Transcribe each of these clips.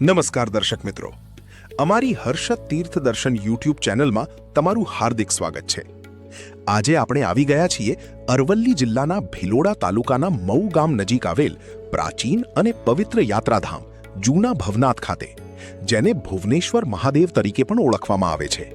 નમસ્કાર દર્શક મિત્રો, અમારી હર્ષદ તીર્થ દર્શન યુટ્યુબ ચેનલમાં તમારું હાર્દિક સ્વાગત છે। આજે આપણે આવી ગયા છીએ અરવલ્લી જિલ્લાના ભિલોડા તાલુકાના મઉ ગામ નજીક આવેલ પ્રાચીન અને પવિત્ર યાત્રાધામ જૂના ભવનાથ ખાતે, જેને ભુવનેશ્વર મહાદેવ તરીકે પણ ઓળખવામાં આવે છે।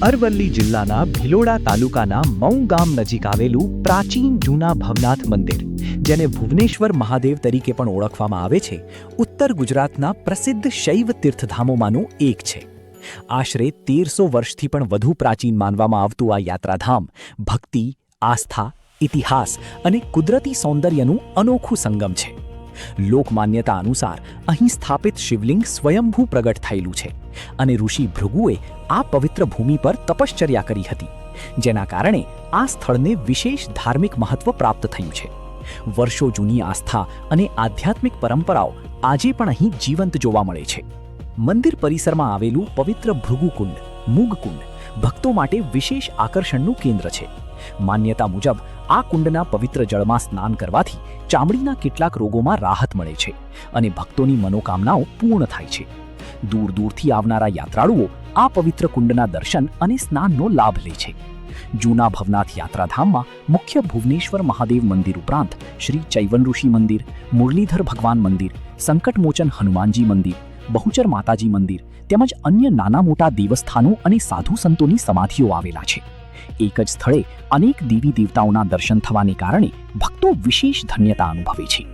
અરવલ્લી જિલ્લાના ભિલોડા તાલુકાના મઉ ગામ નજીક આવેલું પ્રાચીન જૂના ભવનાથ મંદિર, જેને ભુવનેશ્વર મહાદેવ તરીકે પણ ઓળખવામાં આવે છે, ઉત્તર ગુજરાતના પ્રસિદ્ધ શૈવ તીર્થધામોમાંનું એક છે। આશરે 1300 વર્ષથી પણ વધુ પ્રાચીન માનવામાં આવતું આ યાત્રાધામ ભક્તિ, આસ્થા, ઇતિહાસ અને કુદરતી સૌંદર્યનું અનોખું સંગમ છે। લોકમાન્યતા અનુસાર અહીં સ્થાપિત શિવલિંગ સ્વયંભૂ પ્રગટ થયેલું છે અને ઋષિ ભૃગુએ આ પવિત્ર ભૂમિ પર તપશ્ચર્યા કરી હતી, જેના કારણે આ સ્થળને વિશેષ ધાર્મિક મહત્વ પ્રાપ્ત થયું છે। વર્ષો જૂની આસ્થા અને આધ્યાત્મિક પરંપરાઓ આજે પણ અહીં જીવંત જોવા મળે છે। મંદિર પરિસરમાં આવેલું પવિત્ર ભૃગુકુંડ, મુગકુંડ ભક્તો માટે વિશેષ આકર્ષણનું કેન્દ્ર છે। માન્યતા મુજબ આ કુંડના પવિત્ર જળમાં સ્નાન કરવાથી ચામડીના કેટલાક રોગોમાં રાહત મળે છે અને ભક્તોની મનોકામનાઓ પૂર્ણ થાય છે। દૂર દૂરથી આવનારા યાત્રાળુઓ આ પવિત્ર કુંડના દર્શન અને સ્નાનનો લાભ લે છે। જૂના ભવનાથ યાત્રાધામમાં મુખ્ય ભુવનેશ્વર મહાદેવ મંદિર ઉપરાંત શ્રી ચૈવન ઋષિ મંદિર, મુરલીધર ભગવાન મંદિર, સંકટમોચન હનુમાનજી મંદિર, બહુચર માતાજી મંદિર તેમજ અન્ય નાના મોટા દેવસ્થાનો અને સાધુ સંતોની સમાધિઓ આવેલા છે। એક જ સ્થળે અનેક દેવી દેવતાઓના દર્શન થવાને કારણે ભક્તો વિશેષ ધન્યતા અનુભવે છે।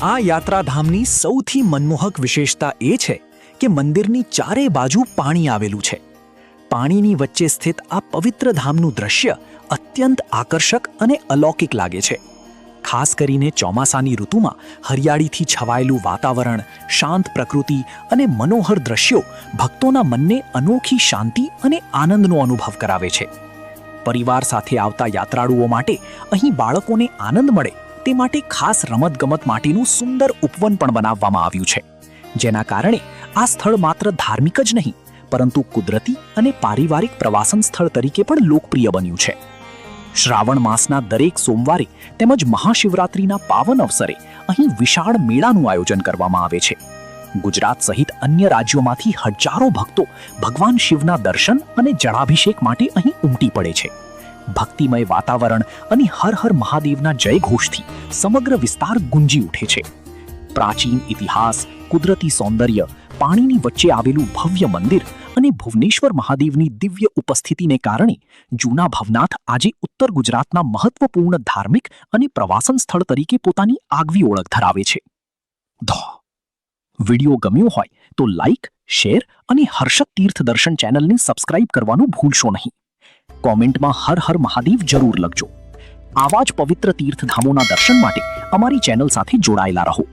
આ યાત્રાધામની સૌથી મનમોહક વિશેષતા એ છે કે મંદિરની ચારે બાજુ પાણી આવેલું છે। પાણીની વચ્ચે સ્થિત આ પવિત્ર ધામનું દ્રશ્ય અત્યંત આકર્ષક અને અલૌકિક લાગે છે। ખાસ કરીને ચોમાસાની ઋતુમાં હરિયાળીથી છવાયેલું વાતાવરણ, શાંત પ્રકૃતિ અને મનોહર દ્રશ્યો ભક્તોના મનને અનોખી શાંતિ અને આનંદનો અનુભવ કરાવે છે। પરિવાર સાથે આવતા યાત્રાળુઓ માટે અહીં બાળકોને આનંદ મળે તે માટે ખાસ રમતગમત માટેનું સુંદર ઉપવન પણ બનાવવામાં આવ્યું છે, જેના કારણે આ સ્થળ માત્ર ધાર્મિક જ નહીં પરંતુ કુદરતી અને પારિવારિક પ્રવાસન સ્થળ તરીકે પણ લોકપ્રિય બન્યું છે। શ્રાવણ માસના દરેક સોમવારે તેમજ મહાશિવરાત્રિના પાવન અવસરે અહીં વિશાળ મેળાનું આયોજન કરવામાં આવે છે। ગુજરાત સહિત અન્ય રાજ્યોમાંથી હજારો ભક્તો ભગવાન શિવના દર્શન અને જળાભિષેક માટે અહીં ઉમટી પડે છે। ભક્તિમય વાતાવરણ અને હર હર મહાદેવના જયઘોષથી સમગ્ર વિસ્તાર ગુંજી ઉઠે છે। પ્રાચીન ઇતિહાસ, કુદરતી સૌંદર્ય, પાણીની વચ્ચે આવેલું ભવ્ય મંદિર અને ભુવનેશ્વર મહાદેવની દિવ્ય ઉપસ્થિતિને કારણે જૂના ભવનાથ આજે ઉત્તર ગુજરાતના મહત્વપૂર્ણ ધાર્મિક અને પ્રવાસન સ્થળ તરીકે પોતાની આગવી ઓળખ ધરાવે છે. વિડિયો ગમ્યો હોય તો લાઇક, શેર અને હર્ષદ તીર્થ દર્શન ચેનલને સબસ્ક્રાઇબ કરવાનું ભૂલશો નહીં. કોમેન્ટમાં હર હર મહાદેવ જરૂર લખજો. આવા જ પવિત્ર તીર્થધામોના દર્શન માટે અમારી ચેનલ સાથે જોડાયેલા રહો.